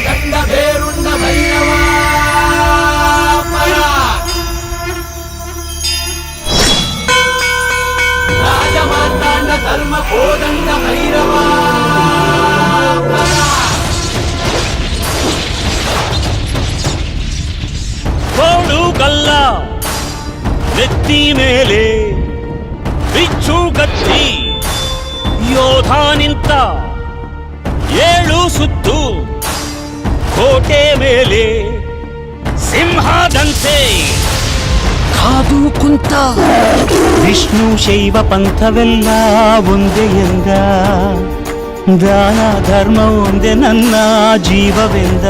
ಗಂಡ ಬೇರುಂಡ ಭೈರವ ರಾಜಮಾರ್ತಾಂಡ ಧರ್ಮ ಕೋದಂಡ ಭೈರವ ಕೋಡು ಗಲ್ಲ ನೆತ್ತಿ ಮೇಲೆ ಬಿಚ್ಚು ಗತ್ತಿ ಯೋಧ ನಿಂತ ಏಳು ಸುತ್ತು ಕೋಟೆ ಮೇಲೆ ಸಿಂಹದಂತೆ ಕಾದು ಕುಂತ ವಿಷ್ಣು ಶೈವ ಪಂಥವೆಲ್ಲ ಒಂದೇ ಎಂದ ದಾನ ಧರ್ಮ ಒಂದೇ ನನ್ನ ಜೀವವೆಂದ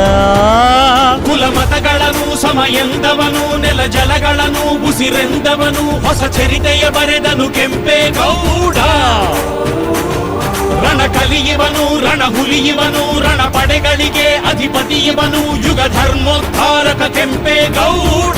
ಕುಲಮತಗಳನ್ನು ಸಮ ಎಂದವನು ನೆಲ ಜಲಗಳನ್ನು ಉಸಿರೆಂದವನು ಹೊಸ ಚರಿತೆಯ ಬರೆದನು ಕೆಂಪೇಗೌಡ ರಣ ಕಲಿಯುವನು ರಣ ಹುಲಿಯುವನು ರಣ ಪಡೆಗಳಿಗೆ ಅಧಿಪತಿಯುವನು ಯುಗ ಧರ್ಮೋದ್ಧಾರಕ ಕೆಂಪೇಗೌಡ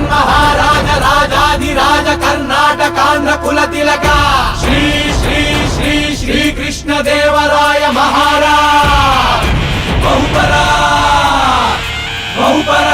ಮಹಾರಾಜ ರಾಜಾಧಿರಾಜ ಕರ್ನಾಟಕಾಂಧ್ರ ಕುಲ ತಿಲಕ ಶ್ರೀ ಶ್ರೀ ಶ್ರೀ ಶ್ರೀ ಕೃಷ್ಣ ದೇವರಾಯ ಮಹಾರಾಜ್ ಬಹುಪರ ಬಹುಪರ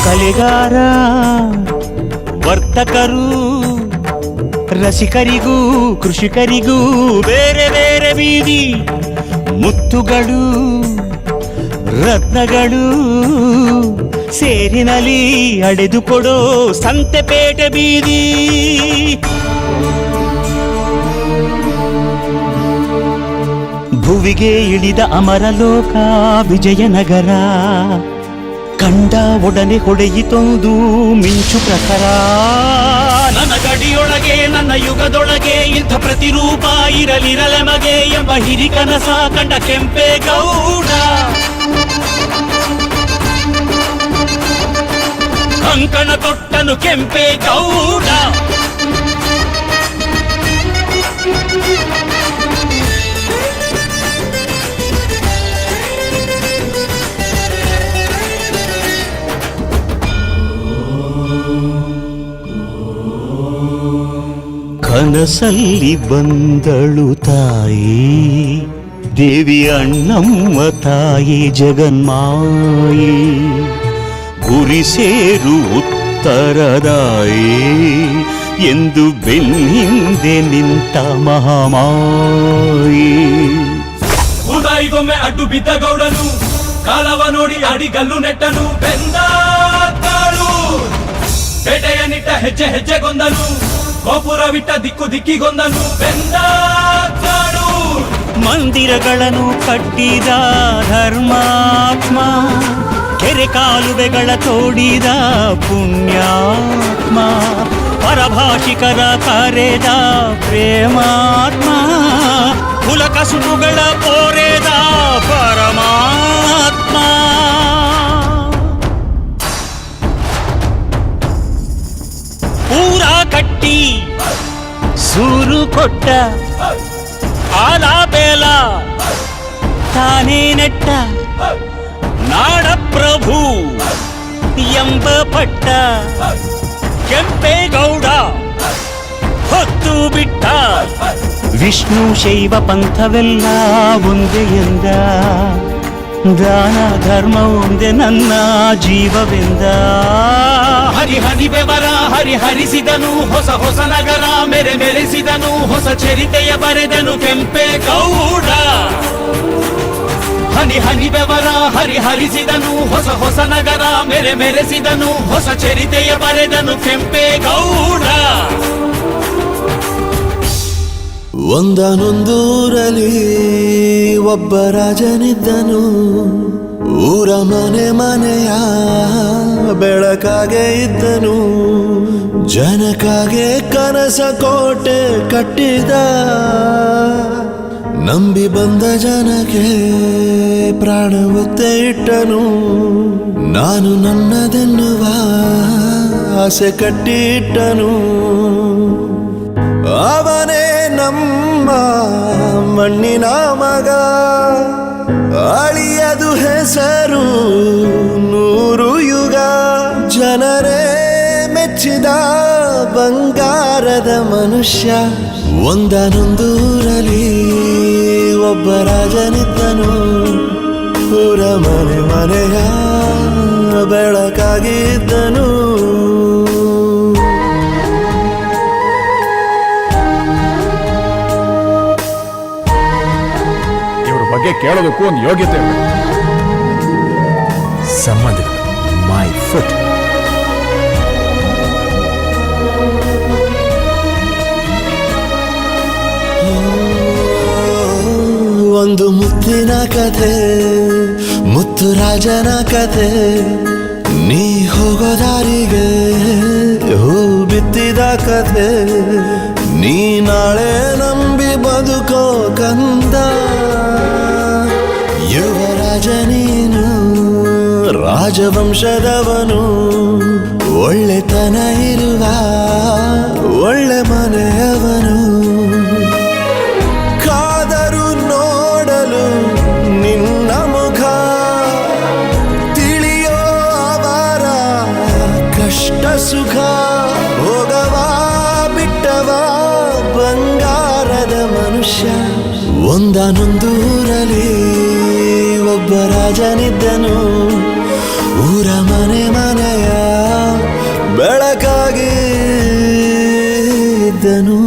ಕಲೆಗಾರ ವರ್ತಕರು ರಸಿಕರಿಗೂ ಕೃಷಿಕರಿಗೂ ಬೇರೆ ಬೇರೆ ಬೀದಿ ಮುತ್ತುಗಳು ರತ್ನಗಳು ಸೇರಿನಲ್ಲಿ ಅಡೆದುಕೊಡೋ ಸಂತೆಪೇಟೆ ಬೀದಿ ಭುವಿಗೆ ಇಳಿದ ಅಮರಲೋಕ ವಿಜಯನಗರ ಕಂಡ ಒಡನೆ ಹೊಡೆಯಿತೊಂದು ಮಿಂಚು ಪ್ರಖರ ನನ್ನ ಗಡಿಯೊಳಗೆ ನನ್ನ ಯುಗದೊಳಗೆ ಇಂಥ ಪ್ರತಿರೂಪ ಇರಲಿರಲೆಮಗೆ ಎಂಬ ಹಿರಿಕನಸ ಕಂಡ ಕೆಂಪೇಗೌಡ ಕಂಕಣ ತೊಟ್ಟನು ಕೆಂಪೇಗೌಡ ಕನಸಲ್ಲಿ ಬಂದಳು ತಾಯಿ ದೇವಿ ಅಣ್ಣಮ್ಮ ತಾಯಿ ಜಗನ್ಮಾಯಿ ಗುರಿ ಸೇರು ಉತ್ತರದಾಯಿ ಎಂದು ಬೆನ್ನಿಂದೆ ನಿಂತ ಮಹಾಮಾಯಿ ಉದಾಯಿಗೊಮ್ಮೆ ಅಡ್ಡು ಬಿದ್ದ ಗೌಡನು ಕಾಲವ ನೋಡಿ ಅಡಿಗಲ್ಲು ನೆಟ್ಟನು ಬೆಂದಾಳು ಬೇಟೆಯ ನಿಟ್ಟ ಹೆಜ್ಜೆ ಹೆಜ್ಜೆಗೊಂದನು ಗೋಪುರವಿಟ್ಟ ದಿಕ್ಕು ದಿಕ್ಕಿಗೊಂದನು ಬೆಂದಾಳು ಮಂದಿರಗಳನ್ನು ಕಟ್ಟಿದ ಧರ್ಮಾತ್ಮ ಕೆರೆ ಕಾಲುವೆಗಳ ತೋಡಿದ ಪುಣ್ಯಾತ್ಮ ಪರಭಾಷಿಕರ ಕರೆದ ಪ್ರೇಮಾತ್ಮ ಕುಲಕಸುಬುಗಳ ಕೋರೆದ ಪರಮಾತ್ಮ ಪೂರ ಕಟ್ಟಿ ಸೂರು ಕೊಟ್ಟ ಆಲ ಬೇಲ ತಾನೇ ನೆಟ್ಟ ನಾಡ ಪ್ರಭು ಎಂಬ ಪಟ್ಟ ಕೆಂಪೇಗೌಡ ಬಿಟ್ಟ ವಿಷ್ಣು ಶೈವ ಪಂಥವೆಲ್ಲ ಒಂದೇ ಎಂದ ದಾನ ಧರ್ಮ ಒಂದೇ ನನ್ನ ಜೀವವೆಂದ ಹರಿ ಹರಿ ಬೆವರ ಹರಿಸಿದನು ಹೊಸ ಹೊಸ ನಗರ ಮೆರೆಸಿದನು ಹೊಸ ಚರಿತೆಯ ಬರೆದನು ಕೆಂಪೇಗೌಡ ಹನಿ ಹನಿ ಬೆವರ ಹರಿಸಿದನು ಹೊಸ ಹೊಸ ನಗರ ಮೆರೆಸಿದನು ಹೊಸ ಚರಿತೆಯ ಬರೆದನು ಕೆಂಪೇಗೌಡ ಒಂದನೊಂದೂರಲ್ಲಿ ಒಬ್ಬ ರಾಜನಿದ್ದನು ಊರ ಮನೆ ಮನೆಯ ಬೆಳಕಾಗೆ ಇದ್ದನು ಜನಕಾಗೆ ಕನಸ ಕೋಟೆ ಕಟ್ಟಿದ ನಂಬಿ ಬಂದ ಜನಕ್ಕೆ ಪ್ರಾಣ ಒತ್ತೆ ಇಟ್ಟನು ನಾನು ನನ್ನದೆನ್ನುವ ಆಸೆ ಕಟ್ಟಿಟ್ಟನು ಅವನೇ ನಮ್ಮ ಮಣ್ಣಿನ ಮಗ ಅಳಿಯದು ಹೆಸರು ನೂರು ಯುಗ ಜನರೇ ಮೆಚ್ಚಿದ ಬಂಗಾರದ ಮನುಷ್ಯ ಒಂದನೊಂದೂರಲ್ಲಿ ಒಬ್ಬ ರಾಜನಿದ್ದನು ಊರ ಮನೆ ಮನೆಯ ಬೆಳಕಾಗಿದ್ದನು ಬಗ್ಗೆ ಕೇಳೋದಕ್ಕೂ ಒಂದು ಯೋಗ್ಯತೆ ಇರಬೇಕು. ಸಂಬಂಧಿಗಳು ಮೈ ಫುಟ್ ಒಂದು ಮುತ್ತಿನ ಕಥೆ ಮುತ್ತು ರಾಜನ ಕಥೆ ನೀ ಹೋಗೋ ದಾರಿಗೆ ಹೂ ಬಿತ್ತಿದ ಕಥೆ ನೀ ನಾಳೆ ನಂಬಿ ಬದುಕೋ ಕಂದ ಯುವರಾಜ ನೀನು ರಾಜವಂಶದವನು ಒಳ್ಳೆತನ ಇರುವ ಒಳ್ಳೆ ಮನೆಯವನು ಕಾದರು ನೋಡಲು ನಿನ್ನ ಮುಖ ತಿಳಿಯೋ ಅವರ ಕಷ್ಟ ಸುಖ ಹೋಗವ ಬಿಟ್ಟವ ಬಂಗಾರದ ಮನುಷ್ಯ ಒಂದನೊಂದೂರಲ್ಲಿ ಒಬ್ಬ ರಾಜನಿದ್ದನು ಊರ ಮನೆ ಮನೆಯ ಬೆಳಕಾಗಿ ಇದ್ದನು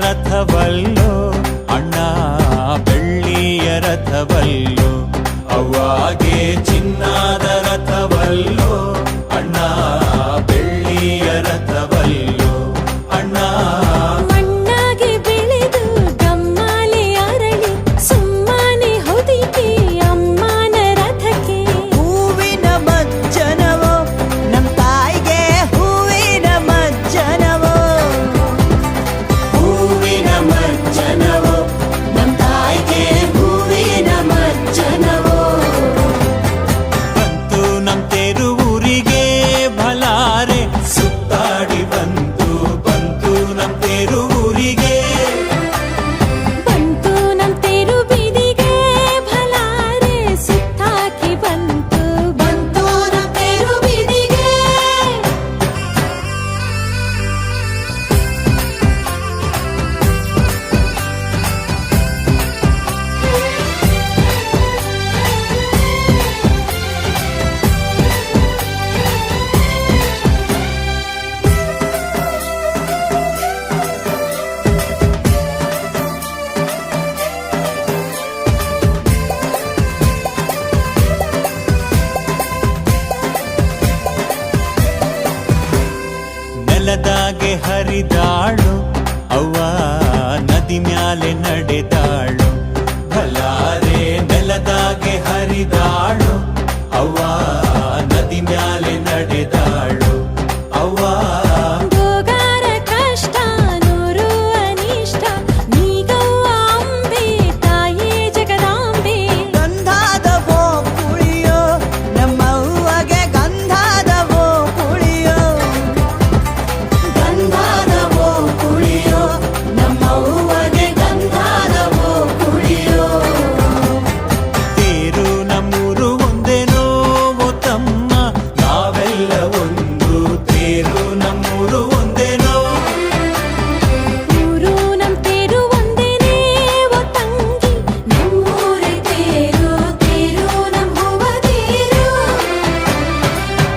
ರಥವಲ್ಲೋ ಅಣ್ಣ ಬೆಳ್ಳಿಯ ರಥವಲ್ಲೋ ಅವ್ವಾಗೆ ಚಿನ್ನದ ರಥವಲ್ಲೋ ಅಣ್ಣ ಬೆಳ್ಳಿಯ ರಥವಲ್ಲೋ ಅಣ್ಣ ಮಣ್ಣಾಗೆ ಬೆಳೆದು ಗಮ್ಮಾಲೆ ಅರಳಿ ಸುಮ್ಮನೆ ಹೊದಿಕೆ ಮ್ಯಾಲೆ ನಡೆದಾಳು ಬಲಾರೆ ನೆಲದಾಗೆ ಹರಿದಾಳು ಅವ್ವ ನದಿ ಮ್ಯಾಲೆ ನಡೆದಾಳು ಅವ್ವ ಗೋಗಾರ ಕಷ್ಟ ನೂರು ಅನಿಷ್ಟ ನೀಗವ್ವ ಅಂಬೆ ತಾಯಿ ಜಗದಾಂಬೆ ಗಂಧಾದವೋ ಕುಳಿಯೋ ನಮ್ಮವ್ವಗೆ ಗಂಧಾದವೋ ಕುಳಿಯೋ ಗಂಧಾದವೋ ಕುಳಿಯೋ ನಮ್ಮವ್ವಗೆ ಗಂಧಾದವೋ ಕುಳಿಯೋ ತೇರು ನಮ್ಮೂರು ಒಂದೇನೋ ಓ ತಮ್ಮ ನಾವೆಲ್ಲ ಒಂದು ತೇರು ನಮ್ಮೂರು ಒಂದೇನೋ ಊರು ನಮ್ ತೇರು ಒಂದೇನೇ ಓ ತಂಗಿ ನಮ್ಮೂರೇ ತೇರು ತೇರು ನಮ್ ಹೂವ ತೇರು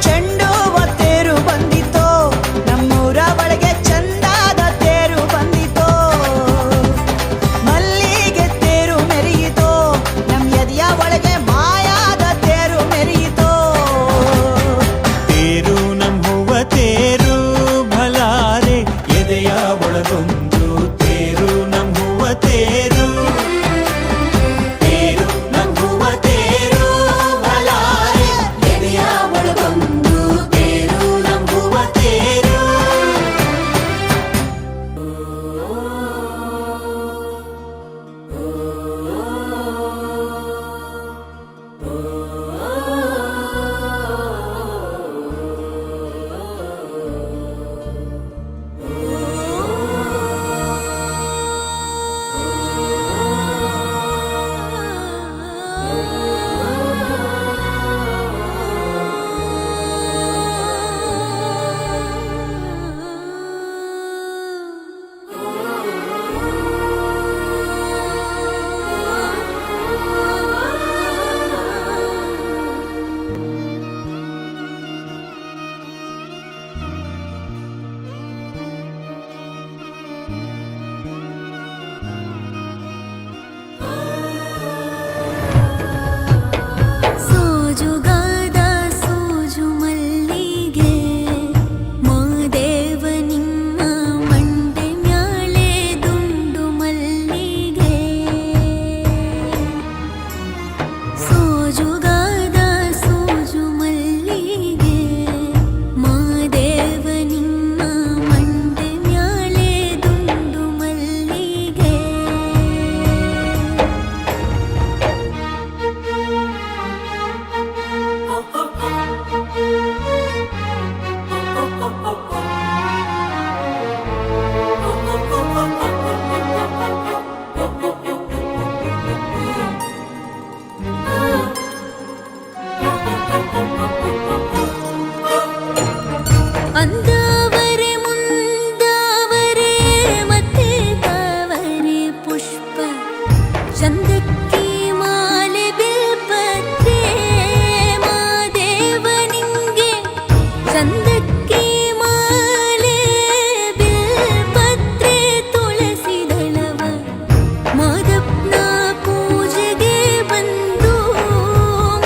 ಚೆಂಡುವ ತೇರು ಬಂದಿತೋ ನಮ್ಮೂರ ಒಳಗೆ ಚಂದಾದ ತೇರು ಬಂದಿತೋ ಮಲ್ಲಿಗೆ ತೇರು ಮೆರೆಯಿತೋ ನಮ್ ಎದೆಯ ಒಳಗೆ ಮಾಯಾದ ತೇರು ಮೆರೆಯಿತೋ ತೇರು ನಮ್ಮುವ ತೇರು ಭಲಾರೆ ಎದೆಯ ಒಳಗೊಂದು ತೇರು ನಮ್ಮುವ ತೇರು ತೇರು ನಮ್ಮುವ ತೇರು ಭಲಾರೆ ಎದೆಯ ಒಳಗೊಂದು ತೇರು ನಮ್ಮುವ ತೇರು ಸೋಜುಗಾದ ಸೋಜು ಮಲ್ಲಿಗೆ ಮಾದೇವ ನಿಮ್ಮ ಮಂಡೆ ಮ್ಯಾಲೆ ದುಂಡು ಮಲ್ಲಿಗೆ ಸೋಜುಗಾದ ಸೋಜು ಮಲ್ಲಿಗೆ ಮಾದೇವ ನಿಮ್ಮ ಮಂಡೆ ಮ್ಯಾಲೆ ದುಂಡು ಮಲ್ಲಿಗೆ ಅಂದವರೆ ಮುಂದವರೆ ಮತ್ತೆ ತಾವರೆ ಪುಷ್ಪ ಚಂದಕ್ಕೆ ಮಾಲೆ ಬಿಲ್ಪತ್ರೆ ಮಾದೇವ ನಿಂಗೆ ಚಂದಕ್ಕೆ ಮಾಲೆ ಬಿಲ್ಪತ್ರೆ ತುಳಸಿ ದಳವ ಮಾದಪ್ಪನ ಪೂಜೆಗೆ ಬಂದು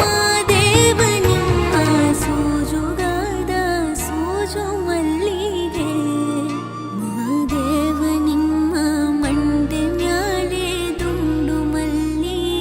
ಮಾದೇವ ನಿಮ್ಮ ಸೋಜುಗಾದ ಸೋಜು ಮಲ್ಲಿಗೆ ಮಾದೇವ ನಿಮ್ಮ ಮಂಡೆ ಮ್ಯಾಲೆ ದುಂಡು ಮಲ್ಲಿಗೆ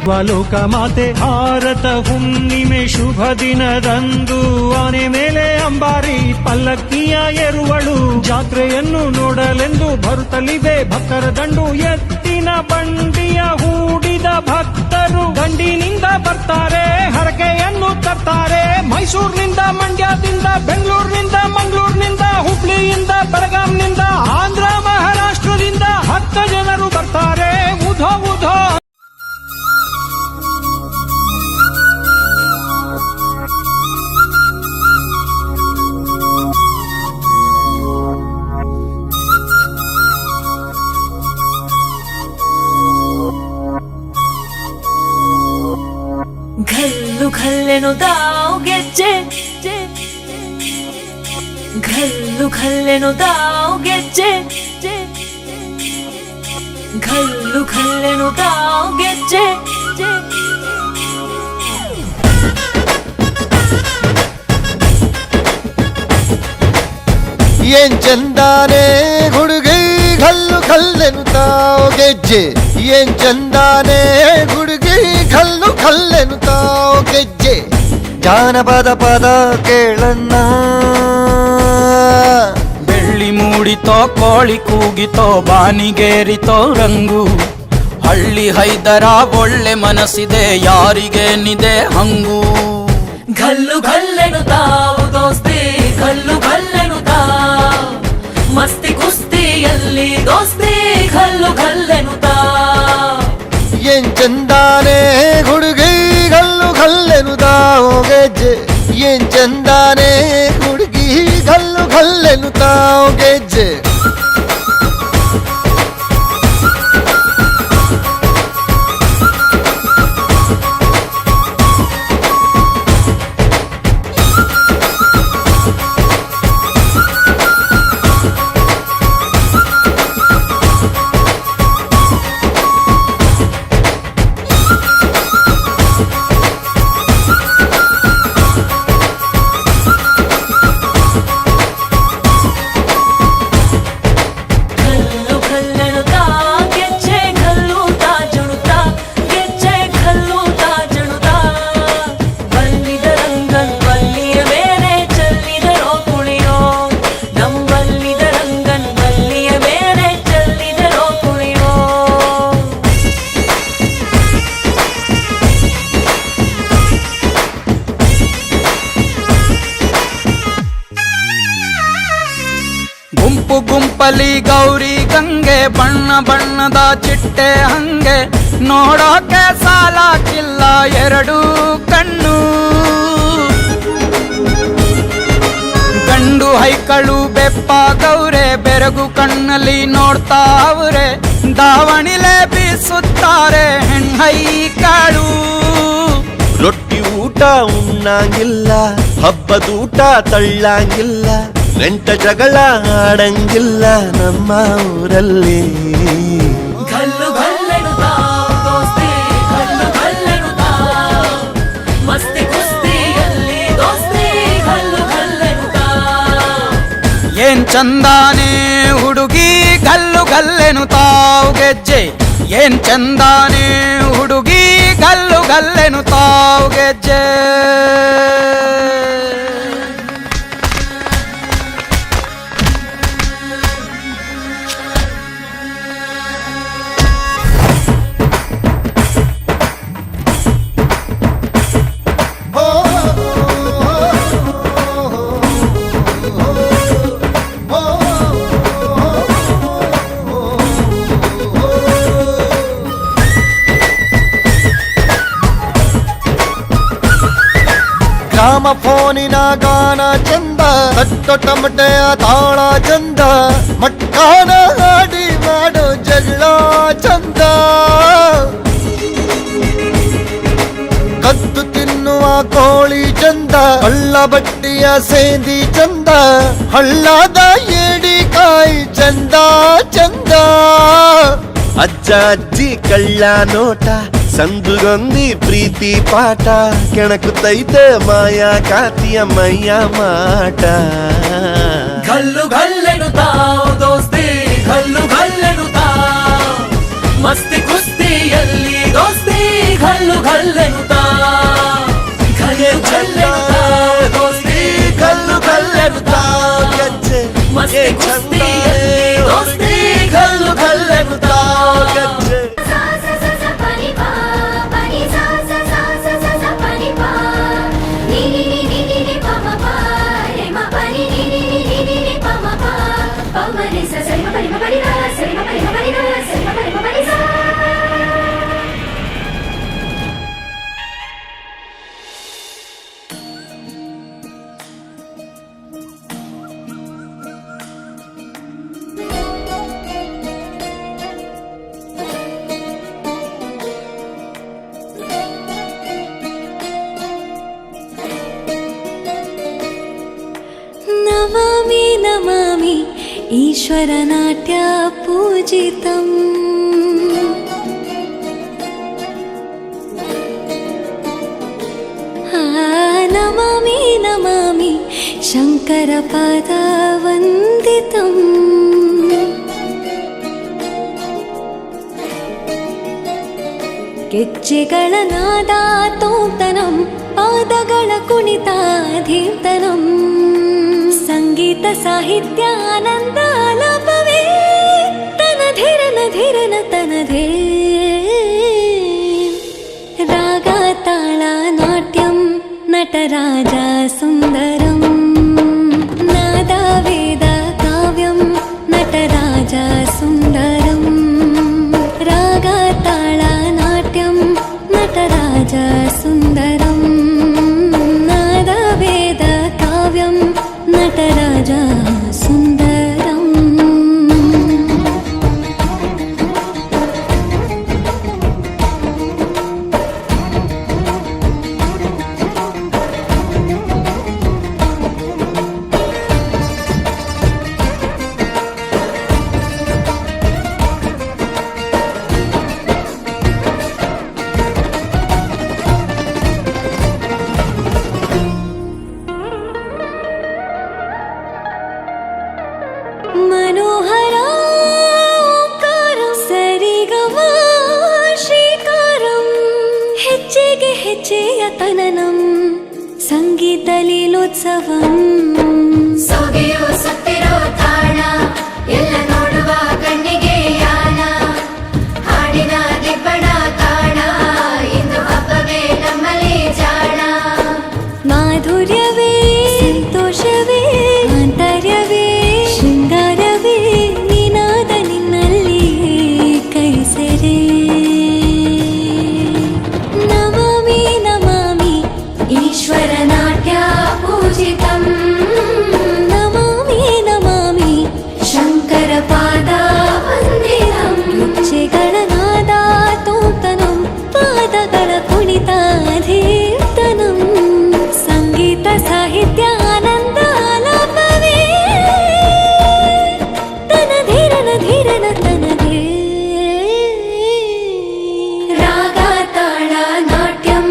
ಲೋಕ ಮಾತೆ ಭಾರತ ಹುಣ್ಣಿಮೆ ಶುಭ ದಿನದಂದು ಆನೆ ಮೇಲೆ ಅಂಬಾರಿ ಪಲ್ಲಕ್ಕಿಯ ಎರುವಳು ಜಾತ್ರೆಯನ್ನು ನೋಡಲೆಂದು ಬರುತ್ತಲಿದೆ ಭಕ್ತರ ದಂಡು ಎತ್ತಿನ ಬಂಡಿಯ ಹೂಡಿದ ಭಕ್ತರು ದಂಡಿನಿಂದ ಬರ್ತಾರೆ ಹರಕೆಯನ್ನು ತರ್ತಾರೆ ಮೈಸೂರಿನಿಂದ ಮಂಡ್ಯದಿಂದ ಬೆಂಗಳೂರಿನಿಂದ ಮಂಗಳೂರಿನಿಂದ ಹುಬ್ಳಿಯಿಂದ ಬೆಳಗಾಂನಿಂದ ಆಂಧ್ರ ಮಹಾರಾಷ್ಟ್ರದಿಂದ 10 ಜನರು ಬರ್ತಾರೆ ಉಧೋ ಉಧೋ. ಘಲ್ಲು ಘಲ್ಲೆನುದಾವ್ ಗೆಜ್ಜೆ ಘಲ್ಲು ಘಲ್ಲೆನುದಾವ್ ಗೆಜ್ಜೆ ಘಲ್ಲು ಘಲ್ಲೆನುದಾವ್ ಗೆಜ್ಜೆ ಏನ್ ಚಂದಾನೆ ಹುಡುಗಿ ಕಲ್ಲು ಕಲ್ಲೆನುತ್ತಾವ್ ಗೆಜ್ಜೆ ಏನ್ ಚಂದಾನೆ ಹುಡುಗಿ ಕಲ್ಲು ಕಲ್ಲೆನುತ್ತಾವ್ ಗೆಜ್ಜೆ ಜಾನಪದ ಪದ ಕೇಳನ್ನ ಬೆಳ್ಳಿ ಮೂಡಿತೋ ಕೋಳಿ ಕೂಗಿತೋ ಬಾನಿಗೇರಿತೋ ರಂಗು ಹಳ್ಳಿ ಹೈದರ ಒಳ್ಳೆ ಮನಸ್ಸಿದೆ ಯಾರಿಗೇನಿದೆ ಹಂಗು ಘಲ್ಲು ಘಲ್ಲೆನುದಾವ್ ದೋಸ್ತಿ ಘಲ್ಲು ಘಲ್ಲೆನುದಾವ್ ಮಸ್ತಿ ಕುಸ್ತಿಯಲ್ಲಿ ದೋಸ್ತಿ ಘಲ್ಲು ಘಲ್ಲೆನುದಾವ್ ಏನ್ ಚಂದಾನೆ ಹುಡುಗಿ ಕಲ್ಲು ಕಲ್ಲೆನುತ್ತಾವ್ ಗೆಜ್ಜೆ ಏನ್ ಚಂದಾನೆ ಹುಡುಗಿ ಕಲ್ಲು ಕಲ್ಲೆನುತ್ತಾವ್ ಗೆಜ್ಜೆ ಘಲ್ಲು ಘಲ್ಲೆನುದಾವ್ ಗೆಜ್ಜೆ ಘಲ್ಲು ತಾಜುಣುತಾ ಗೆಜ್ಜೆ ಘಲ್ಲು ತಾಜುಣುತಾ ಬಲ್ಲಿದ ರಂಗನ್ ಬಲ್ಲಿಯ ಮೇಲೆ ಚೆಲ್ಲಿದರೋ ಕುಣಿಯೋ ನಂಬಲ್ಲಿದ ರಂಗನ್ ಬಲ್ಲಿಯ ಮೇಲೆ ಚೆಲ್ಲಿದರೋ ಕುಣಿಯೋ ಗುಂಪು ಗುಂಪಲಿ ಗೌರಿ ಗಂಗೆ ಬಣ್ಣ ಬಣ್ಣದ ಚಿಟ್ಟೆ ಹಂಗೆ ನೋಡೋಕೆ ಸಾಲಾಕಿಲ್ಲ ಎರಡು ಕಣ್ಣು ಗಂಡು ಹೈಕಳು ಬೆಪ್ಪ ಗೌರೆ ಬೆರಗು ಕಣ್ಣಲ್ಲಿ ನೋಡ್ತಾವ್ರೆ ದಾವಣಿಲೆ ಬೀಸುತ್ತಾರೆ ಹೆಣ್ಣೈಕಾಳು ರೊಟ್ಟಿ ಊಟ ಉಣ್ಣಂಗಿಲ್ಲ ಹಬ್ಬದೂಟ ತಳ್ಳಂಗಿಲ್ಲ ನೆಂಟ ಜಗಳ ಆಡಂಗಿಲ್ಲ ನಮ್ಮ ಊರಲ್ಲಿ ಘಲ್ಲು ಘಲ್ಲೆನುದಾವ್ ದೋಸ್ತಿ ಘಲ್ಲು ಘಲ್ಲೆನುದಾವ್ ಮಸ್ತಿ ಕುಸ್ತಿಯಲ್ಲಿ ದೋಸ್ತಿ ಘಲ್ಲು ಘಲ್ಲೆನುದಾವ್ ಏನ್ ಚಂದಾನೆ ಹುಡುಗಿ ಗಲ್ಲು ಗಲ್ಲೆನುತ್ತಾವ್ ಗೆಜ್ಜೆ ಏನ್ ಚಂದಾನೆ ಹುಡುಗಿ ಗಲ್ಲು ಗಲ್ಲೆನುತ್ತಾವ್ ಗೆಜ್ಜೆ ಗ್ರಾಮ ಫೋನಿನ ಗಾನ ಚಂದ ತಟ್ಟೊ ಟಮಟೆಯ ತಾಳ ಚಂದ ಮಟ್ಕಾನ ಹಾಡಿ ಮಾಡೋ ಜಗಳ ಚಂದ ಕದ್ದು ತಿನ್ನುವ ಕೋಳಿ ಚಂದ ಹಳ್ಳ ಬಟ್ಟಿಯ ಸೇಂದಿ ಚಂದ ಹಳ್ಳದ ಏಡಿಕಾಯಿ ಚಂದ ಚಂದ ಅಜ್ಜ ಅಜ್ಜಿ ಕಳ್ಳ ನೋಟ ಸಂದುಗೊಂದಿ ಪ್ರೀತಿ ಪಾಠ ಕೆಣಕುತ್ತೈತೆ ಮಾಯಾ ಕಾತಿಯ ಮೈಯ ಮಾಟ ಘಲ್ಲು ಘಲ್ಲೆನುದಾವ್ ದೋಸ್ತಿ ಘಲ್ಲು ಘಲ್ಲೆನುದಾವ್ ಮಸ್ತಿ ಕುಸ್ತಿಯಲ್ಲಿ ದೋಸ್ತಿ ಘಲ್ಲು ನಮಾಮಿ ನಮಾಮಿ ಈಶ್ವರ ನಾಟ್ಯ ಪೂಜಿತಂ ನಮಾಮಿ ನಮಾಮಿ ಶಂಕರ ಪಾದ ವಂದಿತಂ ಗೆಜ್ಜೆಗಳ ನಾದ ತೋಂತನಂ ಪಾದಗಳ ಕುಣಿತಾಧೀರ್ತನಂ ಸಂಗೀತ ಸಾಹಿತ್ಯ ಆನಂದ ಆಲಾಪವೇ ತನಧಿರನ ಧಿರನ ತನಧೇ ರಾಗ ತಾಳ ನಾಟ್ಯಂ ನಟರಾಜ ಸುಂದರಂ ನಾದ ವೇದ ಕಾವ್ಯಂ ನಟರಾಜ ಸುಂದರಂ ರಾಗ ತಾಳ ನಾಟ್ಯಂ ನಟರಾಜ ಸುಂದರಂ ನಾದ ವೇದ ಕಾವ್ಯಂ ನಟರಾಜ ಸುಂದರಂ मनोहर ओंकारं सरिगम श्रीकारं ಹೆಜ್ಜೆಗೆ ಹೆಜ್ಜೆಯ ತನನಂ ಸಂಗೀತ ಲೀಲೋತ್ಸವಂ ಸೊಗೆಯೋ ಸತ್ತಿರೋ ತಾಣ ಎಲ್ಲ ನೋಡುವ ಕಣ್ಣಿಗೆ ಯಾನ ಹಾಡಿನ ದಿಬ್ಬಣ ಕಾಣ ಇಂದು ಹಬ್ಬವೇ ನಮ್ಮಲ್ಲಿ ಜಾಣ ಮಾಧುರ್ಯವೇ ಸಂತೋಷವೇ ಆಂತರ್ಯವೇ ಶೃಂಗಾರವೇ ನಿನಾದ ನಿನ್ನಲ್ಲಿ ಕೈಸೆರೆ ನಮಾಮಿ ನಮಾಮಿ ಈಶ್ವರ ನಾಟ್ಯ ಪೂಜಿತಂ ನಮಾಮಿ ನಮಾಮಿ ಶಂಕರ ಪಾದ ವಂದಿತಂ ಗೆಜ್ಜೆಗಳ ನಾದ ತೋಂತನಂ ಪಾದಗಳ ಕುಣಿತಾಧೀರ್ತನಂ ಸಂಗೀತ ಸಾಹಿತ್ಯ ಆನಂದ ಆಲಾಪವೇ ತನಧಿರನ ಧಿರನ ತನಧೇ ರಾಗ ತಾಳ ನಾಟ್ಯಂ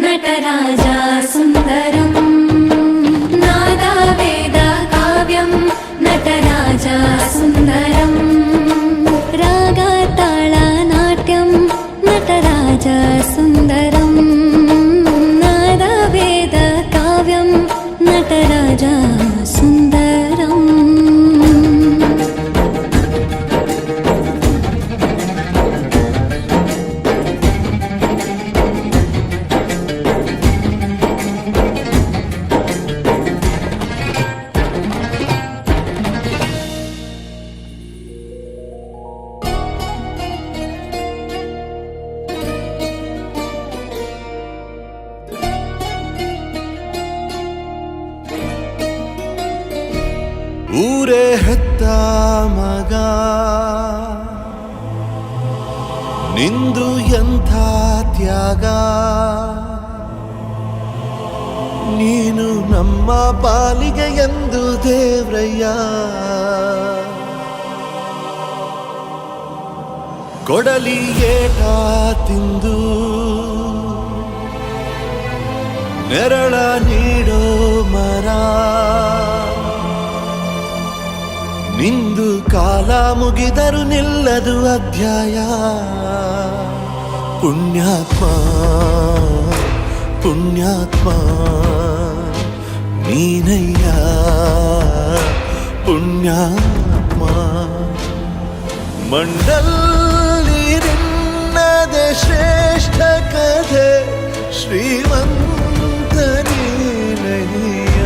ನಟರಾಜ ಸುಂದರಂ ನಾದ ವೇದ ಕಾವ್ಯಂ ನಟರಾಜ ಸುಂದರಂ ರಾಗ ತಾಳ ನಾಟ್ಯಂ ನಟರಾಜ ಸುಂದರಂ ನಾದ ವೇದ ಕಾವ್ಯಂ ನಟರಾಜ ಸುಂದರಂ ಊರೇ ಹೆತ್ತ ಮಗ ನಿಂದು ಎಂಥ ತ್ಯಾಗ ನೀನು ನಮ್ಮ ಪಾಲಿಗೆ ಎಂದು ದೇವ್ರಯ್ಯ ಕೊಡಲಿ ಏಟ ತಿಂದು ನೆರಳ ನೀಡೋ ಮರ ನಿಂದು ಕಾಲ ಮುಗಿದರು ನಿಲ್ಲದು ಅಧ್ಯಾಯ ಪುಣ್ಯಾತ್ಮ ಪುಣ್ಯಾತ್ಮ ನೀನಯ್ಯ ಪುಣ್ಯಾತ್ಮ ಮಂಡಲ್ಲಿ ನಿನ್ನದೆ ಶ್ರೇಷ್ಠ ಕಥೆ ಶ್ರೀಮಂತ ನೀನಯ್ಯ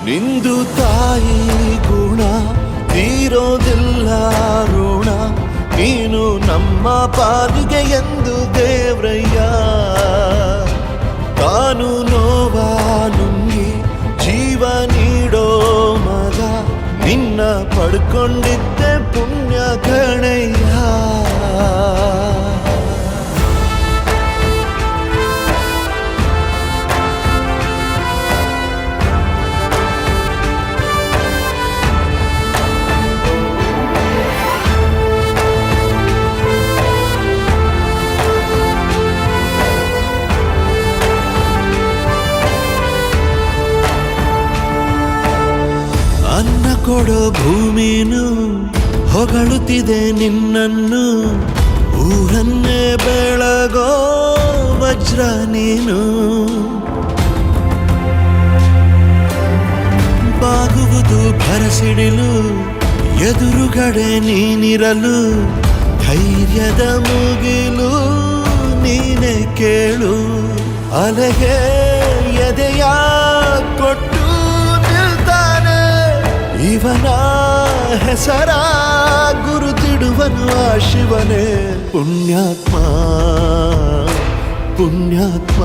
ನಿಂದು ತಾಯಿ ಗುಣ ತೀರೋದಿಲ್ಲ ಋಣ, ನೀನು ನಮ್ಮ ಪಾಲಿಗೆ ಎಂದು ದೇವ್ರಯ್ಯ. ತಾನು ನೋವಾ ನುಂಗಿ ಜೀವ ನೀಡೋ ಮಗ, ನಿನ್ನ ಪಡ್ಕೊಂಡಿದ್ದೆ ಪುಣ್ಯ ಗಣಯ್ಯ. ಅನ್ನ ಕೊಡೋ ಭೂಮಿನು ಹೊಗಳುತ್ತಿದೆ ನಿನ್ನನ್ನು, ಊರನ್ನೇ ಬೆಳಗೋ ವಜ್ರ ನೀನು. ಬಾಗುವುದು ಭರಸಿಡಿಲು ಎದುರುಗಡೆ ನೀನಿರಲು, ಧೈರ್ಯದ ಮುಗಿಲು ನೀನೆ ಕೇಳು. ಅಲೆಗೆ ಎದೆಯ ಕೊಟ್ಟು ಇವನ ಹೆಸರ ಗುರುತಿಡುವನು ಆ ಶಿವನೇ. ಪುಣ್ಯಾತ್ಮ ಪುಣ್ಯಾತ್ಮ